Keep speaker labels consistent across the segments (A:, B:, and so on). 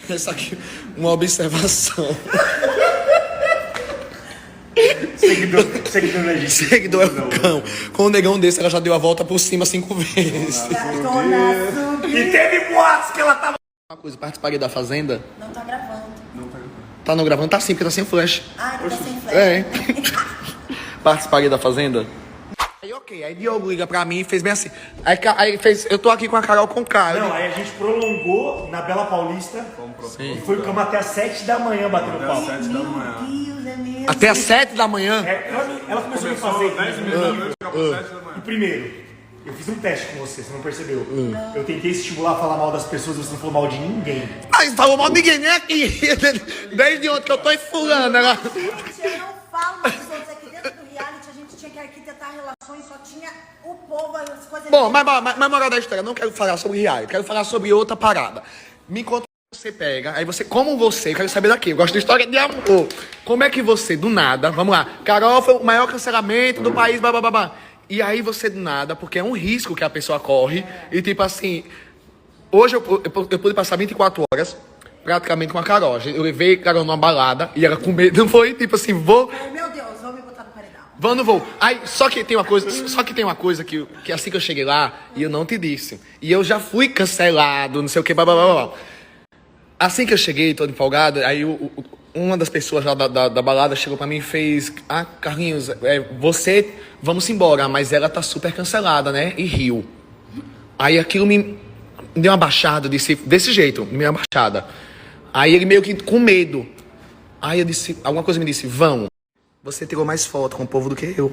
A: Essa aqui, uma observação.
B: Seguidor legítimo.
A: Seguidor é um cão. Com um negão desse, ela já deu a volta por cima 5 vezes.
B: E teve boatos que ela tava...
A: Uma coisa, participaria da Fazenda?
C: Não tá gravando.
A: Tá não gravando? Tá sim, porque tá sem flash.
C: Ah, ele tá sem flash.
A: É. Participaria da Fazenda? Aí ok, aí Diogo liga pra mim e fez bem assim. Aí fez, eu tô aqui com a Carol Conká.
B: Não, aí a gente prolongou na Bela Paulista.
A: Sim.
B: E ficamos até às 7 da manhã batendo papo.
C: Meu Deus, é mesmo.
A: Até às 7 da manhã?
B: Ela começou a me fazer.
D: 10 minutos da noite, acabou 7 da manhã.
B: E primeiro, eu fiz um teste com você não percebeu. Eu tentei estimular a falar mal das pessoas, você não falou mal de ninguém.
A: Mas falou mal de ninguém, nem aqui. Desde ontem que eu tô enfulando. Ela...
C: Gente, eu não falo mal dos outros. Aqui dentro do reality a gente tinha que arquitetar relações, só tinha o povo, as coisas...
A: Bom, mas moral da história, não quero falar sobre reality, quero falar sobre outra parada. Me conta como você pega, aí você, como você, eu quero saber daqui, eu gosto de história de amor. Como é que você, do nada, vamos lá, Carol foi o maior cancelamento do país, babá. E aí você, do nada, porque é um risco que a pessoa corre, e tipo assim, hoje eu pude passar 24 horas praticamente com a Carol. Eu levei a Carol numa balada, e ela com medo, não foi tipo assim, vou...
C: Ai, meu Deus, vão me botar no paredão.
A: Vou, não vou. Aí, só que tem uma coisa que assim que eu cheguei lá, e eu não te disse. E eu já fui cancelado, não sei o que, blá. Assim que eu cheguei, todo empolgado, aí uma das pessoas lá da balada chegou pra mim e fez... Ah, Carlinhos, você, vamos embora, mas ela tá super cancelada, né? E riu. Aí aquilo me deu uma baixada, eu disse, desse jeito, me deu uma baixada. Aí ele meio que com medo. Aí eu disse, alguma coisa me disse, vão. Você tirou mais foto com o povo do que eu.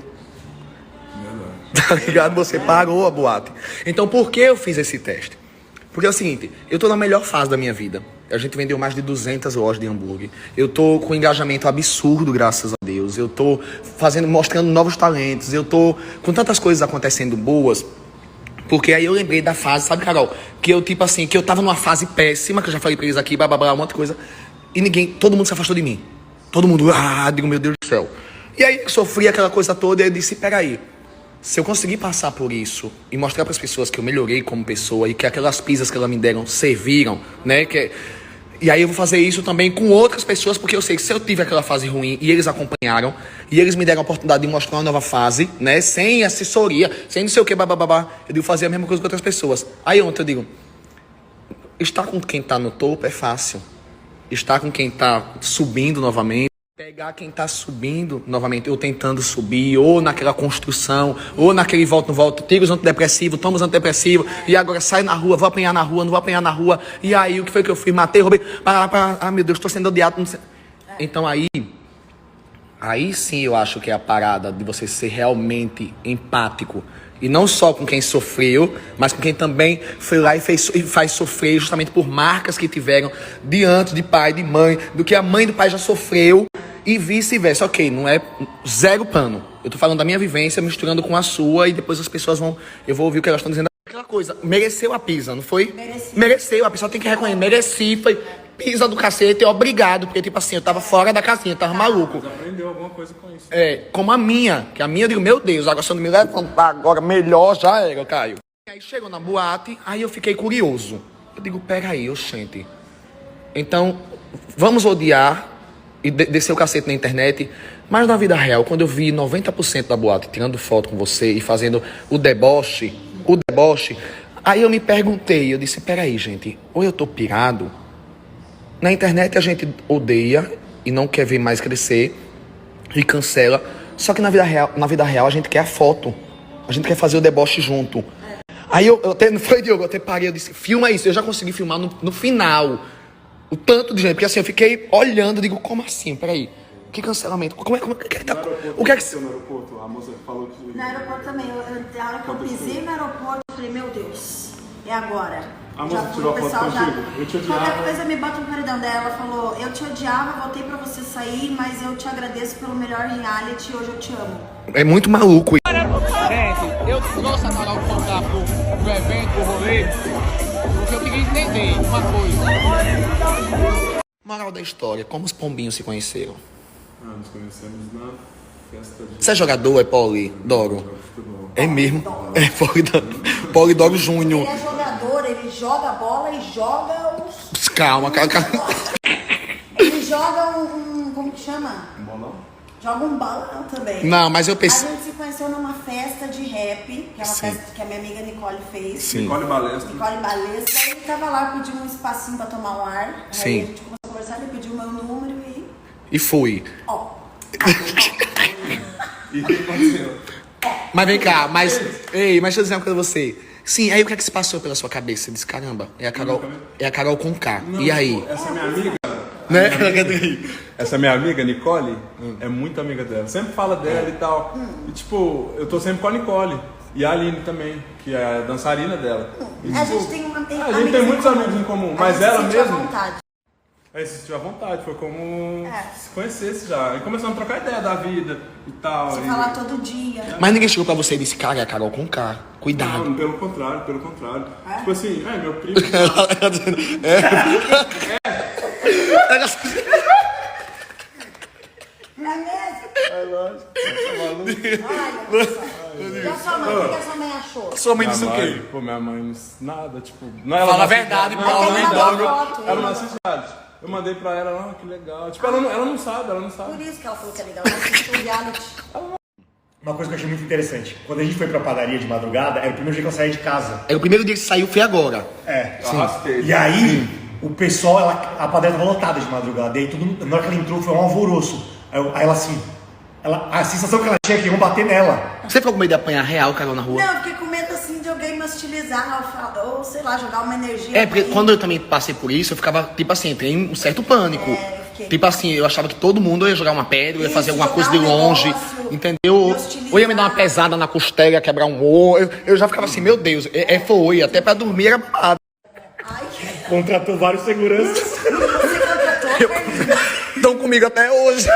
A: Tá ligado? Você parou a boate. Então, por que eu fiz esse teste? Porque é o seguinte, eu tô na melhor fase da minha vida. A gente vendeu mais de 200 lojas de hambúrguer. Eu tô com um engajamento absurdo, graças a Deus. Eu tô mostrando novos talentos. Eu tô com tantas coisas acontecendo boas. Porque aí eu lembrei da fase, sabe, Carol? Que eu, tipo assim, que eu tava numa fase péssima, que eu já falei pra eles aqui, blá, um monte de coisa. E todo mundo se afastou de mim. Todo mundo, digo, meu Deus do céu. E aí eu sofri aquela coisa toda e eu disse, peraí, se eu conseguir passar por isso e mostrar para as pessoas que eu melhorei como pessoa e que aquelas pizzas que elas me deram serviram, né? E aí eu vou fazer isso também com outras pessoas, porque eu sei que se eu tive aquela fase ruim e eles acompanharam, e eles me deram a oportunidade de mostrar uma nova fase, né? Sem assessoria, sem não sei o que, babá, eu digo fazer a mesma coisa com outras pessoas. Aí ontem eu digo, estar com quem tá no topo é fácil. Estar com quem tá subindo novamente, pegar quem tá subindo novamente, ou tentando subir, ou naquela construção, ou naquele volta, não volta, tira os antidepressivos, toma os antidepressivos, e agora sai na rua, vou apanhar na rua, não vou apanhar na rua, e aí o que foi que eu fiz? Matei, roubei, meu Deus, tô sendo odiado. Não sei. Então aí sim eu acho que é a parada de você ser realmente empático. E não só com quem sofreu, mas com quem também foi lá e faz sofrer justamente por marcas que tiveram diante de pai, de mãe, do que a mãe do pai já sofreu e vice-versa. Ok, não é zero pano. Eu tô falando da minha vivência misturando com a sua e depois as pessoas eu vou ouvir o que elas estão dizendo. Aquela coisa, mereceu a pizza, não foi? Mereceu, a pessoa tem que reconhecer, mereci, foi pizza do cacete, obrigado, porque tipo assim, eu tava fora da casinha, eu tava maluco.
D: Você aprendeu alguma coisa com isso.
A: Como a minha, que a minha eu digo, meu Deus, agora se eu não me levantar agora, melhor já era, Caio. Aí chegou na boate, aí eu fiquei curioso. Eu digo, peraí, oxente. Então, vamos odiar e descer o cacete na internet, mas na vida real, quando eu vi 90% da boate tirando foto com você e fazendo o deboche, aí eu me perguntei, eu disse, peraí, gente, ou eu tô pirado? Na internet a gente odeia e não quer ver mais crescer e cancela. Só que na vida real a gente quer a foto. A gente quer fazer o deboche junto. Aí eu até, não foi, Diogo, eu até parei, eu disse, filma isso. Eu já consegui filmar no final. O tanto de gente, porque assim, eu fiquei olhando, digo, como assim? Peraí, que cancelamento? Como é que tá? O que é que...
D: No aeroporto, a moça falou que...
C: No aeroporto também, a hora que eu pisei no aeroporto, eu falei, meu Deus, é agora.
D: A moça tirou a foto contigo? Eu te odiava.
C: Qualquer coisa me bota no paredão dela. Ela falou, eu te odiava, voltei pra você sair, mas eu te agradeço pelo melhor reality, hoje eu te amo.
A: É muito maluco.
E: Gente, eu trouxe a Carol Conká pro evento, pro rolê, porque eu queria entender uma coisa.
A: Moral da história, como os pombinhos se conheceram?
D: Nos conhecemos na festa de...
A: Você é jogador, é Polidoro?
D: futebol.
A: É mesmo? É Polidoro Júnior.
C: Ele é jogador. jogador, ele joga a bola e joga os...
A: Calma.
C: Ele joga como que chama?
D: Um bolão?
C: Joga um balão também.
A: Não, mas eu
C: A
A: pensei...
C: gente se conheceu numa festa de rap, que é uma
A: Sim.
C: festa que a minha amiga Nicole fez.
A: Sim.
D: Nicole Balestra.
C: Nicole Balestra. Aí ele tava lá, pediu um espacinho pra tomar um ar.
A: Sim.
C: Aí a gente começou a conversar, ele pediu o meu número e...
A: E fui.
C: Ó.
D: E o que aconteceu?
A: Mas vem cá, mas deixa eu dizer uma coisa pra você. Sim, aí o que é que se passou pela sua cabeça? Você disse, caramba, é a Carol com K.
D: Não,
A: E aí?
D: Essa é minha amiga.
A: Né?
D: Essa minha amiga, Nicole, é muito amiga dela. Sempre fala dela e tal. E tipo, eu tô sempre com a Nicole. E a Aline também, que é a dançarina dela. E,
C: A
D: tipo,
C: gente tem uma...
D: a gente tem muitos amigos em comum, mas ela
C: sentiu à
D: mesmo...
C: vontade.
D: Aí se sentiu à vontade, foi como se conhecesse já. E começamos a trocar ideia da vida e tal.
C: Se
D: e...
C: falar todo dia.
A: Mas ninguém chegou pra você e disse, cara, é a Carol com K. Cuidado.
D: Não, pelo contrário. Tipo assim, meu primo.
C: Não é mesmo?
D: É lógico, tá maluco.
C: Olha só. E a sua mãe? O que a sua mãe achou?
A: Sua mãe
D: Minha
A: disse o
D: mãe,
A: quê?
D: pô, minha mãe, nada, tipo... Não, ela
A: Fala
D: não
A: a verdade,
D: não,
A: Paulo,
D: ela
C: hein,
D: não
C: Paulo?
D: dá, ela não assiste nada. Eu mandei pra ela, que legal. Tipo, ela não sabe.
C: Por isso que ela falou que é legal. Ela assistiu o reality.
B: Uma coisa que eu achei muito interessante. Quando a gente foi pra padaria de madrugada, era o primeiro dia que eu saí de casa.
A: É o primeiro dia que saiu, foi agora.
B: É.
D: Eu arrastei.
B: E aí, o pessoal, a padaria tava lotada de madrugada. E aí, na hora que ela entrou, foi um alvoroço. Aí ela assim... a sensação que ela tinha é que iam bater nela.
A: Você ficou com medo de apanhar real, Carol, na rua?
C: Não, eu fiquei com medo assim de alguém me hostilizar ou sei lá, jogar uma energia.
A: É, porque
C: ruim.
A: quando eu também passei por isso, eu ficava, tipo assim, tem um certo pânico.
C: eu fiquei.
A: Tipo assim, eu achava que todo mundo ia jogar uma pedra, ia
C: Isso,
A: fazer alguma
C: jogar
A: coisa de
C: um
A: longe,
C: negócio,
A: entendeu?
C: me hostilizar.
A: Ou ia me dar uma pesada na costela, ia quebrar um osso. Eu já ficava assim, meu Deus, foi, até pra dormir era babado.
C: Ai,
B: Contratou vários seguranças.
C: você contratou, Carlinhos?
A: Estão comigo até hoje.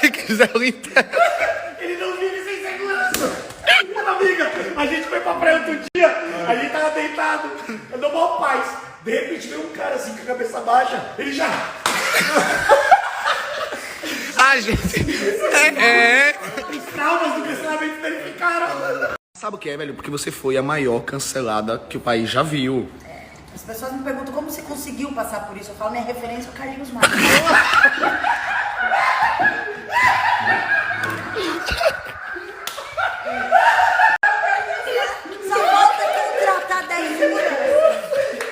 A: Se quiser, eu entendo.
B: Ele não vive sem segurança. Amiga, a gente foi pra praia outro dia, a gente tava deitado, eu dou maior paz. De repente veio um cara assim com a cabeça baixa, ele já...
A: Ai, gente.
B: Os traumas do cancelamento dele ficaram.
A: Sabe o que é, velho? Porque você foi a maior cancelada que o país já viu.
C: As pessoas me perguntam como você conseguiu passar por isso. Eu falo, minha referência é o Carlinhos Maia. Só falta contratar 10 seguranças.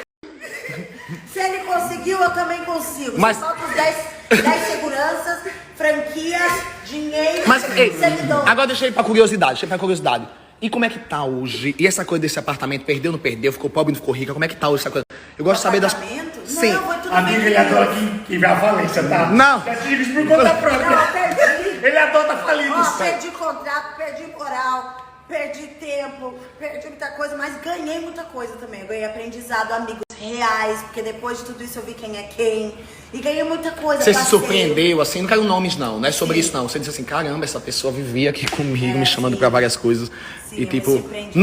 C: Se ele conseguiu, eu também consigo.
A: Mas-
C: Só falta os 10 seguranças, franquias, dinheiro,
A: Mas, ei,
C: seguidor.
A: agora deixa eu ir pra curiosidade, E como é que tá hoje? E essa coisa desse apartamento, perdeu, não perdeu? Ficou pobre, não ficou rica? Como é que tá hoje essa coisa? Eu gosto de saber das...
C: Apartamento?
A: Sim.
C: Não, foi tudo
B: Amiga,
C: bem.
B: ele adora quem vai à falência, tá?
A: Não.
B: Já tive isso por conta própria.
C: Não, perdi.
B: Ele adota falidos.
C: Ó, perdi contrato, perdi moral, perdi tempo, perdi muita coisa, mas ganhei muita coisa também. Eu ganhei aprendizado, amigos reais, porque depois de tudo isso eu vi quem é quem. E ganhei muita coisa.
A: Você se
C: passei.
A: surpreendeu, assim, não quero nomes não é sobre
C: Sim.
A: isso não. Você disse assim, caramba, essa pessoa vivia aqui comigo,
C: É,
A: me chamando
C: sim.
A: pra várias coisas.
C: Sim,
A: E
C: eu
A: tipo,
C: me surpreendi.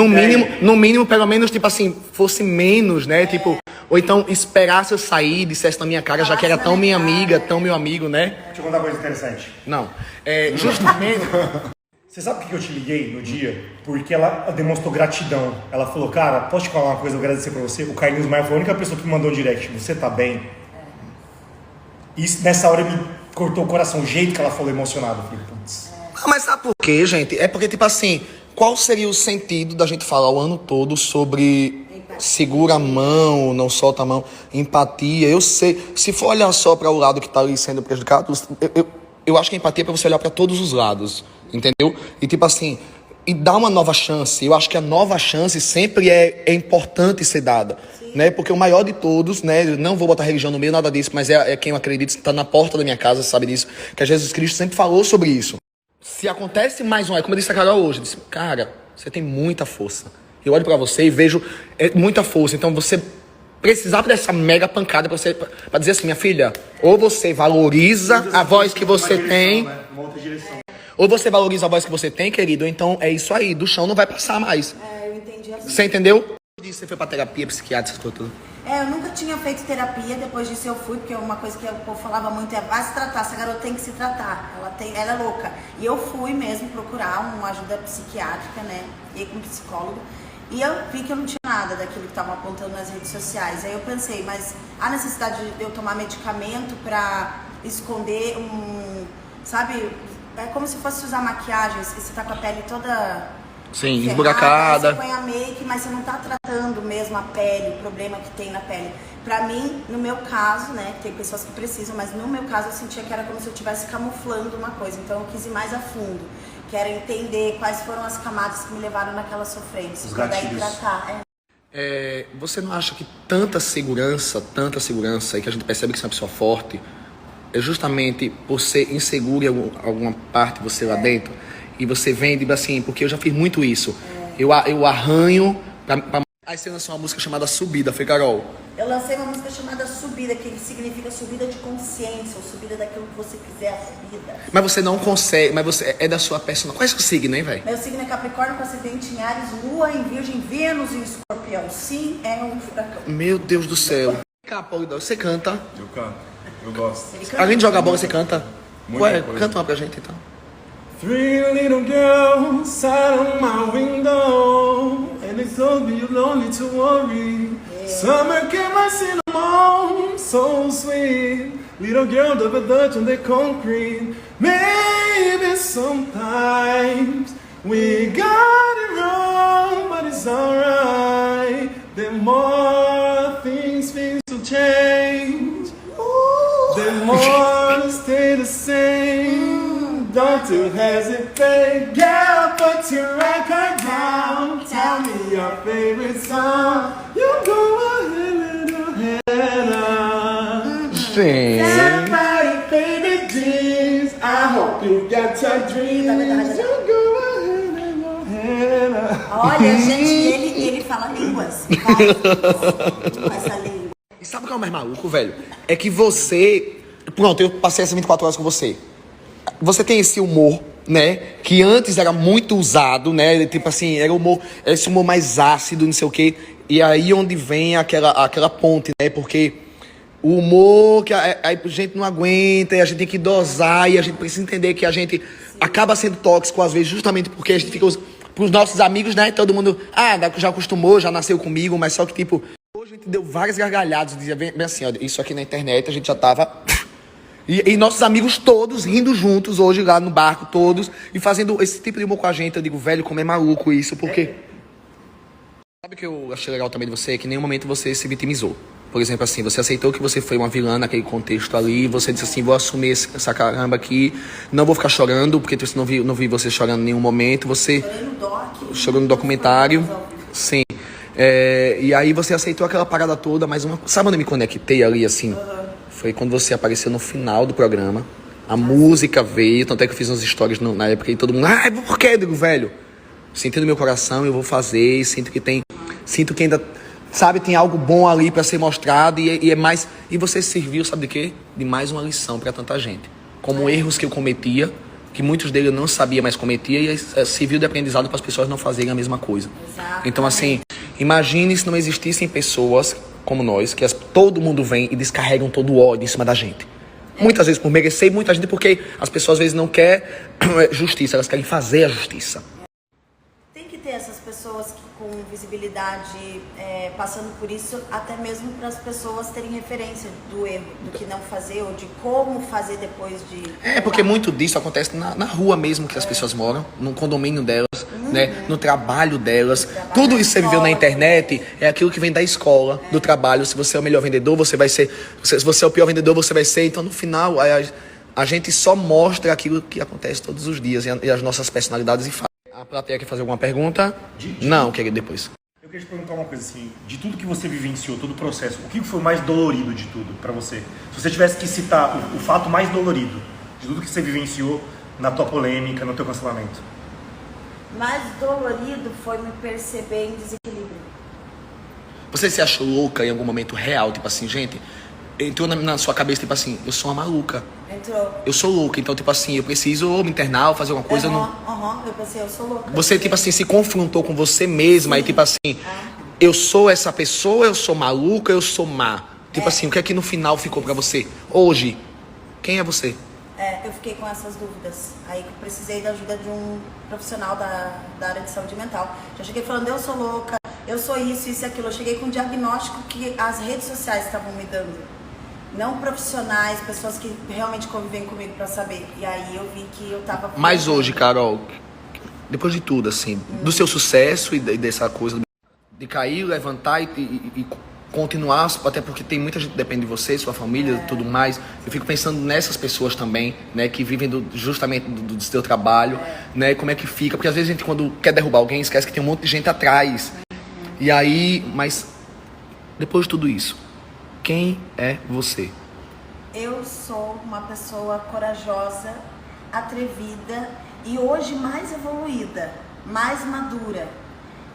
A: no mínimo, pelo menos, tipo assim, fosse menos, né? Tipo, ou então esperasse eu sair, dissesse na minha cara, já que era
C: Falasse
A: tão
C: na
A: minha
C: minha
A: amiga,
C: cara.
A: tão meu amigo, né?
B: Deixa eu contar uma coisa interessante.
A: Não. Justamente.
B: Você sabe por que eu te liguei no dia? Porque ela demonstrou gratidão. Ela falou, cara, posso te falar uma coisa, eu agradecer pra você? O Carlinhos Maia foi a única pessoa que me mandou um direct. Você tá bem? Isso, nessa hora me cortou o coração. O jeito que ela falou emocionado. Eu falei, putz.
A: Não, mas sabe por quê, gente? É porque, tipo assim, qual seria o sentido da gente falar o ano todo sobre segura a mão, não solta a mão, empatia? Eu sei, se for olhar só para o lado que tá ali sendo prejudicado, eu acho que a empatia é pra você olhar para todos os lados, entendeu? E tipo assim, e dar uma nova chance. Eu acho que a nova chance sempre é importante ser dada. Né? Porque o maior de todos, né? Eu não vou botar religião no meio, nada disso, mas é quem eu acredito, está na porta da minha casa, sabe disso, que Jesus Cristo sempre falou sobre isso. Se acontece mais um, como eu disse a Carol hoje, eu disse, cara, você tem muita força. Eu olho pra você e vejo muita força. Então você precisava dessa mega pancada pra dizer assim, minha filha, ou você valoriza a voz que você tem,
B: Uma outra direção.
A: ou você valoriza a voz que você tem, querido, ou então é isso aí, do chão não vai passar mais.
C: Eu entendi assim.
A: Você entendeu? Você foi pra terapia, psiquiatra, essas coisas tudo.
C: Eu nunca tinha feito terapia, depois disso eu fui, porque uma coisa que o povo falava muito é, vai se tratar, essa garota tem que se tratar, ela é louca. E eu fui mesmo procurar uma ajuda psiquiátrica, né, e com um psicólogo. E eu vi que eu não tinha nada daquilo que estavam apontando nas redes sociais. Aí eu pensei, mas há necessidade de eu tomar medicamento pra esconder sabe? É como se fosse usar maquiagem, você tá com a pele toda...
A: Sim,
C: ferrada,
A: esburacada.
C: Você põe a make, mas você não tá tratando mesmo a pele, o problema que tem na pele. Pra mim, no meu caso, né, tem pessoas que precisam, mas no meu caso eu sentia que era como se eu estivesse camuflando uma coisa. Então eu quis ir mais a fundo, que era entender quais foram as camadas que me levaram naquela sofrência.
B: Os gatilhos.
C: Tratar.
A: Você não acha que tanta segurança, e que a gente percebe que você é uma pessoa forte, é justamente por ser inseguro em alguma parte de você lá dentro? E você vende assim, porque eu já fiz muito isso. Eu arranho pra... Aí você lançou uma música chamada Subida, foi, Carol?
C: Eu lancei uma música chamada Subida, que significa subida de consciência, ou subida daquilo que você quiser, a subida.
A: Mas você não consegue, mas você é da sua personalidade. Qual é o seu signo, hein, velho?
C: Meu signo é Capricórnio, com ascendente em Áries, Lua em Virgem, Vênus em Escorpião. Sim, é um furacão.
A: Meu Deus do céu. Você canta?
D: Eu canto, eu gosto.
A: Além de jogar bola, você canta?
D: Muita
A: Ué,
D: coisa.
A: canta uma pra gente, então.
D: 3 little girls sat on my window, and they told me you're lonely to worry. Summer came like cinnamon, so sweet. Little girl double dutch on the concrete. Maybe sometimes we got it wrong, but it's alright. The more things to change, the more stay the same. Don't you hesitate, girl, put your record down. Tell me your favorite song. You go ahead, little Hannah.
A: Sim.
D: Somebody play the dreams. I hope you got your dreams. You go ahead, little Hannah.
C: Olha, gente, ele fala línguas. Essa língua.
A: E sabe o que é o mais maluco, velho? É que você... Pronto, eu passei essas 24 horas com você. Você tem esse humor, né? Que antes era muito usado, né? Tipo assim, era esse humor mais ácido, não sei o quê. E aí onde vem aquela ponte, né? Porque o humor que a gente não aguenta, e a gente tem que dosar, e a gente precisa entender que a gente acaba sendo tóxico às vezes, justamente porque a gente fica... Pros nossos amigos, né? Todo mundo, já acostumou, já nasceu comigo, mas só que, tipo... Hoje a gente deu várias gargalhadas, dizia bem assim, ó, isso aqui na internet, a gente já tava... E nossos amigos todos rindo juntos hoje lá no barco, todos, e fazendo esse tipo de humor com a gente. Eu digo, velho, como é maluco isso, porque... Sabe o que eu achei legal também de você? Que em nenhum momento você se vitimizou. Por exemplo, assim, você aceitou que você foi uma vilã naquele contexto ali, você disse assim, vou assumir essa caramba aqui, não vou ficar chorando, porque você não vi você chorando em nenhum momento, você... Chorou no documentário, sim. E aí você aceitou aquela parada toda, mas sabe onde eu me conectei ali, assim? Foi quando você apareceu no final do programa. A música veio, tanto é que eu fiz umas stories na época e todo mundo... por quê? Eu digo, velho, sinto no meu coração, eu vou fazer, sinto que ainda, sabe, tem algo bom ali pra ser mostrado e é mais... E você serviu, sabe de quê? De mais uma lição pra tanta gente. Como erros que eu cometia, que muitos deles eu não sabia, mas cometia, e serviu de aprendizado para as pessoas não fazerem a mesma coisa.
C: Exatamente.
A: Então, assim, imagine se não existissem pessoas como nós, que todo mundo vem e descarregam todo o ódio em cima da gente. Muitas vezes por merecer, muita gente porque as pessoas às vezes não querem justiça, elas querem fazer a justiça.
C: Tem que ter essas pessoas com visibilidade passando por isso, até mesmo para as pessoas terem referência do erro, do que não fazer ou de como fazer depois de...
A: Porque muito disso acontece na rua mesmo que as pessoas moram, no condomínio delas, né, no trabalho delas. Tudo isso que você viveu na internet é aquilo que vem da escola, do trabalho. Se você é o melhor vendedor, você vai ser. Se você é o pior vendedor, você vai ser. Então, no final, a gente só mostra aquilo que acontece todos os dias e as nossas personalidades e faz. A plateia quer fazer alguma pergunta? Não, querido, depois.
B: Eu queria te perguntar uma coisa assim, de tudo que você vivenciou, todo o processo, o que foi mais dolorido de tudo pra você? Se você tivesse que citar o fato mais dolorido de tudo que você vivenciou na tua polêmica, no teu cancelamento.
C: Mais dolorido foi me perceber em desequilíbrio.
A: Você se achou louca em algum momento real? Tipo assim, gente, entrou na sua cabeça, tipo assim, eu sou uma maluca.
C: Entrou.
A: Eu sou louca, então, tipo assim, eu preciso me internar ou fazer alguma coisa.
C: Eu pensei, eu sou louca.
A: Você, tipo assim, se confrontou com você mesma. Sim. E, tipo assim, eu sou essa pessoa, eu sou maluca, eu sou má. Tipo assim, o que é que no final ficou pra você? Hoje, quem é você?
C: Eu fiquei com essas dúvidas. Aí eu precisei da ajuda de um profissional da área de saúde mental. Já cheguei falando, eu sou louca, eu sou isso e aquilo. Eu cheguei com um diagnóstico que as redes sociais estavam me dando. Não profissionais, pessoas que realmente convivem comigo pra saber. E aí eu vi que eu tava...
A: Mas hoje, Carol, depois de tudo, assim, do seu sucesso e dessa coisa de cair, levantar e continuar, até porque tem muita gente que depende de você, sua família e tudo mais. Eu fico pensando nessas pessoas também, né, que vivem justamente do seu trabalho, né, como é que fica, porque às vezes a gente quando quer derrubar alguém esquece que tem um monte de gente atrás. E aí, mas depois de tudo isso, quem é você?
C: Eu sou uma pessoa corajosa, atrevida e hoje mais evoluída, mais madura.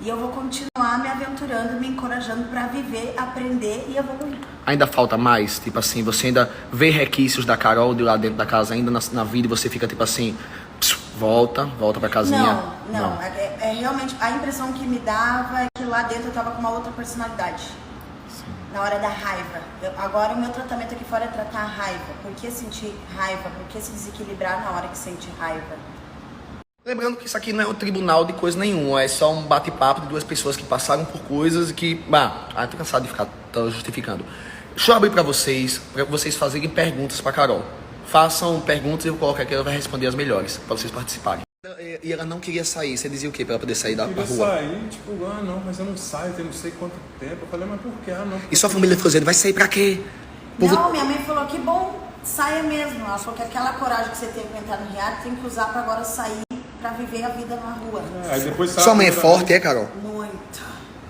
C: E eu vou continuar me aventurando, me encorajando para viver, aprender e evoluir.
A: Ainda falta mais? Tipo assim, você ainda vê requisitos da Carol de lá dentro da casa, ainda na vida, e você fica tipo assim, volta pra casinha?
C: Não. É realmente, a impressão que me dava é que lá dentro eu tava com uma outra personalidade. Na hora da raiva. Agora o meu tratamento aqui fora é tratar a raiva. Por que sentir raiva? Por que se desequilibrar na hora que sente raiva?
A: Lembrando que isso aqui não é um tribunal de coisa nenhuma, é só um bate-papo de duas pessoas que passaram por coisas e que... tô cansado de ficar justificando. Deixa eu abrir pra vocês fazerem perguntas pra Carol. Façam perguntas e eu coloco aqui, ela vai responder as melhores, pra vocês participarem. E ela não queria sair, você dizia o quê pra ela poder sair da rua?
D: Sair, tipo, não, mas eu não saio, tem não sei quanto tempo. Eu falei, mas por quê? Não.
A: E sua família ficou dizendo, vai sair pra quê?
C: Não, minha mãe falou que bom, saia mesmo. Ela falou que aquela coragem que você teve pra entrar no reality tem que usar pra agora sair, pra viver a vida na rua.
D: Aí depois
A: Sua mãe é forte, é, Carol?
C: Muito.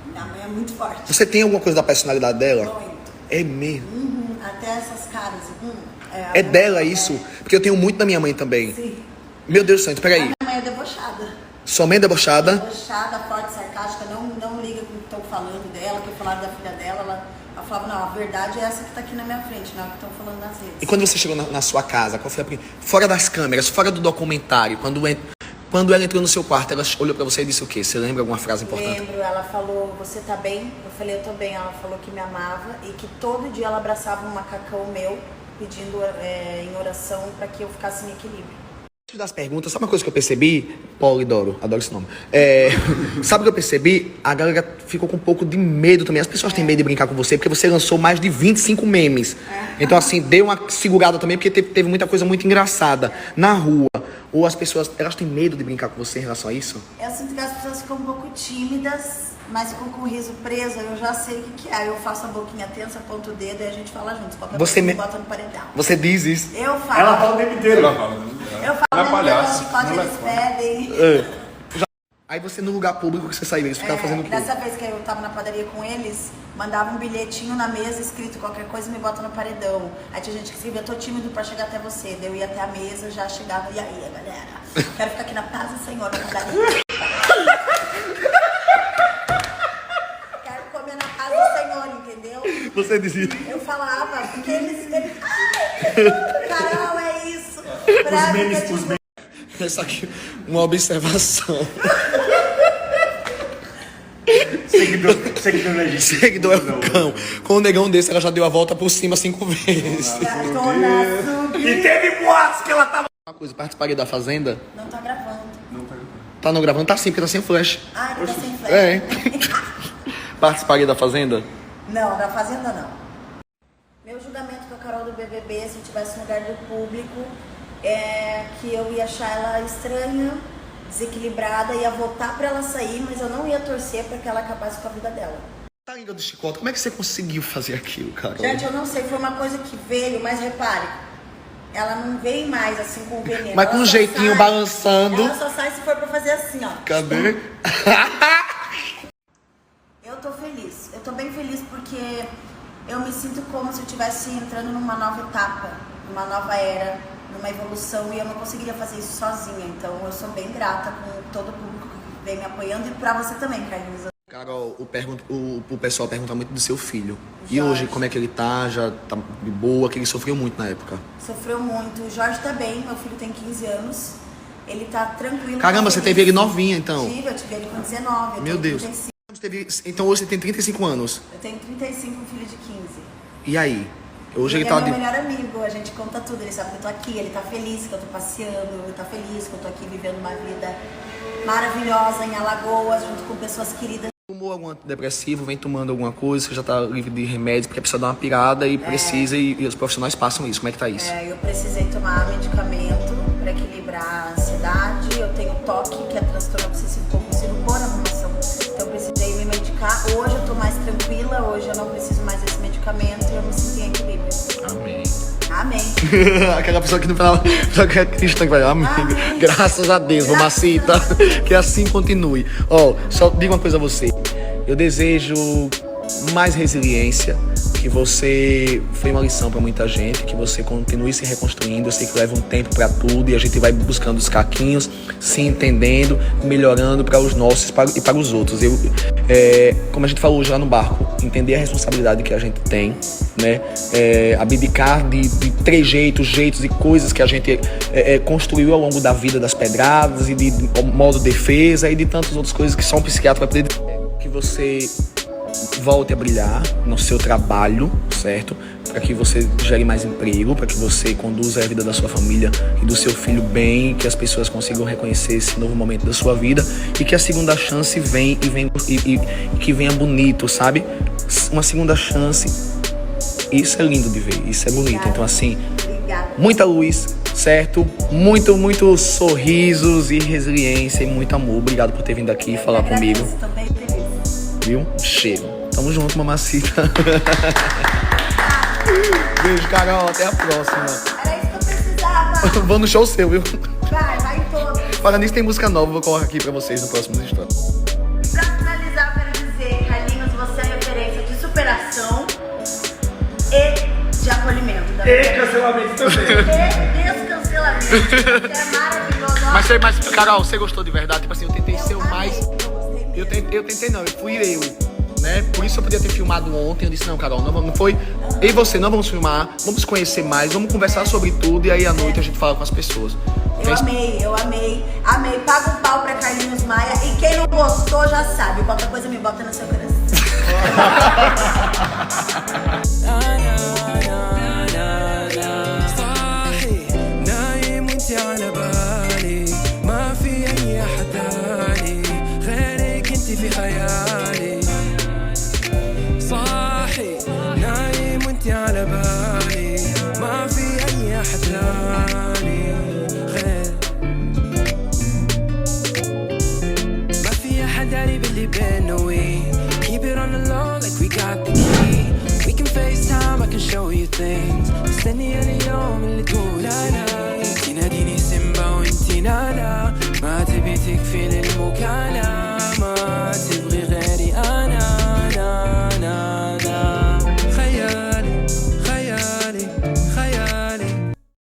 C: Minha mãe é muito forte.
A: Você tem alguma coisa da personalidade dela?
C: Muito.
A: É mesmo?
C: Até essas caras.
A: É dela isso? Porque eu tenho muito da minha mãe também.
C: Sim.
A: Meu Deus do céu, então peraí.
C: Minha mãe é debochada.
A: Sua mãe é debochada?
C: Debochada, forte, sarcástica, não liga com o que estão falando dela, que falaram da filha dela. Ela falava, não, a verdade é essa que tá aqui na minha frente, não é o que estão falando nas redes.
A: E quando você chegou na sua casa, qual foi a primeira... Fora das câmeras, fora do documentário, quando ela entrou no seu quarto, ela olhou pra você e disse o quê? Você lembra alguma frase importante?
C: Lembro, ela falou, você tá bem? Eu falei, eu tô bem. Ela falou que me amava e que todo dia ela abraçava um macacão meu, pedindo em oração pra que eu ficasse em equilíbrio.
A: Das perguntas, sabe uma coisa que eu percebi? Polidoro, adoro esse nome. Sabe o que eu percebi? A galera ficou com um pouco de medo também. As pessoas têm medo de brincar com você porque você lançou mais de 25 memes. Então, assim, deu uma segurada também porque teve muita coisa muito engraçada na rua. Ou as pessoas, elas têm medo de brincar com você em relação a isso?
C: Eu sinto que as pessoas ficam um pouco tímidas, mas ficam com o riso preso. Eu já sei o que é. Eu faço a boquinha tensa, aponto o dedo e a gente fala juntos. Qualquer coisa me bota no paredão.
A: Você diz isso?
C: Eu falo.
B: Ela fala o tempo inteiro.
D: Ela fala,
C: Eu falo,
D: ela é palhaça.
C: eles pedem.
A: Aí você, no lugar público que você saiu, eles ficavam fazendo o quê?
C: Dessa vez que eu tava na padaria com eles, mandava um bilhetinho na mesa escrito qualquer coisa e me bota no paredão. Aí tinha gente que escrevia, tô tímido pra chegar até você. Daí eu ia até a mesa, já chegava, e aí, galera? Quero ficar aqui na paz do Senhor, na padaria. Quero comer na paz do Senhor, entendeu?
A: Você dizia.
C: Eu falava, porque eles ai, Carol, é isso.
B: Os memes.
A: Essa aqui, uma observação.
B: Seguidor legítimo.
A: Seguidor é um cão. Com um negão desse, ela já deu a volta por cima 5 vezes.
B: E teve boatos que ela tava...
A: Uma coisa, participaria da Fazenda?
C: Não tá gravando.
A: Tá não gravando? Tá sim, porque tá sem flash.
C: Ah, ele tá sem flash.
A: Participaria da Fazenda?
C: Não, na Fazenda não. Meu julgamento com a Carol do BBB, se eu tivesse no lugar do público, é que eu ia achar ela estranha, desequilibrada, ia votar pra ela sair, mas eu não ia torcer pra que ela acabasse com a vida dela.
A: Tá indo de chicote, como é que você conseguiu fazer aquilo, cara?
C: Gente, eu não sei, foi uma coisa que veio, mas repare, ela não veio mais assim com o veneno.
A: Mas com um jeitinho balançando.
C: Ela só sai se for pra fazer assim, ó.
A: Cadê?
C: Eu tô feliz, eu tô bem feliz porque eu me sinto como se eu estivesse entrando numa nova etapa, numa nova era, numa evolução, e eu não conseguiria fazer isso sozinha. Então eu sou bem grata com todo o público que vem me apoiando e pra você também, Carlinhos.
A: Carol, o pessoal pergunta muito do seu filho. E
C: Jorge.
A: hoje, como é que ele tá? Já tá de boa? Que ele sofreu muito na época.
C: Sofreu muito. O Jorge tá bem, meu filho tem 15 anos. Ele tá tranquilo.
A: Caramba,
C: tá
A: você
C: feliz.
A: teve ele novinha, então?
C: Eu tive ele com 19. Eu
A: Meu
C: tenho
A: Deus.
C: 35.
A: Então hoje você tem 35 anos.
C: Eu tenho 35, um filho de 15.
A: E aí? Hoje ele
C: é
A: tá
C: meu
A: de...
C: melhor amigo, a gente conta tudo, ele sabe que eu tô aqui, ele tá feliz que eu tô passeando, ele tá feliz que eu tô aqui vivendo uma vida maravilhosa em Alagoas, junto com pessoas queridas.
A: Tomou algum antidepressivo, vem tomando alguma coisa, você já tá livre de remédios, porque precisa dar uma pirada e precisa, e os profissionais passam isso. Como é que tá isso?
C: Eu precisei tomar medicamento para equilibrar a ansiedade, eu tenho TOC, que é transtorno obsessivo compulsivo por arrumação, então eu precisei me medicar. Hoje eu tô mais tranquila, hoje eu não preciso mais desse medicamento e eu me sinto em equilíbrio.
A: Amém.
C: Amém.
A: Aquela pessoa que no final, pessoa que é cristã, que vai, amém.
C: Amém.
A: Graças a Deus, mamacita. Que assim continue. Ó, só digo uma coisa a você. Eu desejo mais resiliência, que você foi uma lição pra muita gente, que você continue se reconstruindo. Eu sei que leva um tempo pra tudo e a gente vai buscando os caquinhos, se entendendo, melhorando para os nossos e para os outros. Como a gente falou hoje lá no barco, entender a responsabilidade que a gente tem, né? Abdicar de jeitos e coisas que a gente construiu ao longo da vida, das pedradas e de modo defesa e de tantas outras coisas que só um psiquiatra vai poder. Que você volte a brilhar no seu trabalho, certo? Para que você gere mais emprego, para que você conduza a vida da sua família e do seu filho bem, que as pessoas consigam reconhecer esse novo momento da sua vida e que a segunda chance vem e que venha bonito, sabe? Uma segunda chance, isso é lindo de ver, isso é bonito.
C: Obrigada.
A: Então assim,
C: Obrigada.
A: muita luz, certo? Muito sorrisos e resiliência e muito amor. Obrigado por ter vindo aqui falar comigo.
C: Tô bem feliz.
A: Viu? Cheiro. Tamo junto, mamacita. Beijo, Carol. Até a próxima.
C: Era isso que eu precisava.
A: Vou no show seu, viu?
C: Vai em todos.
A: Falando nisso, tem música nova. Vou colocar aqui pra vocês no próximo instante.
C: Pra finalizar, eu quero dizer, Carlinhos, você é referência de superação e de acolhimento.
B: E cancelamento também.
C: E descancelamento. Você é maravilhoso.
A: Mas, Carol, você gostou de verdade? Tipo assim, eu tentei ser o mais...
C: Eu gostei mesmo.
A: Eu tentei não, eu fui eu, né? Por isso eu podia ter filmado ontem. Eu disse, não, Carol, não foi. Eu e você, não vamos filmar, vamos conhecer mais, vamos conversar sobre tudo e aí à noite a gente fala com as pessoas.
C: Eu amei. Paga um pau pra Carlinhos Maia. E quem não gostou já sabe. Qualquer coisa me bota no seu coração.
F: في خيالي صاحي نايم وانت على بالي ما في اي احد ثاني غير ما في احد داري باللي بينا we keep it on the low like we got the key we can FaceTime I can show you things مستني اليوم اللي تقول انا تناديني سيمبا وانتي نانا ما تبي تكفي للمكالمة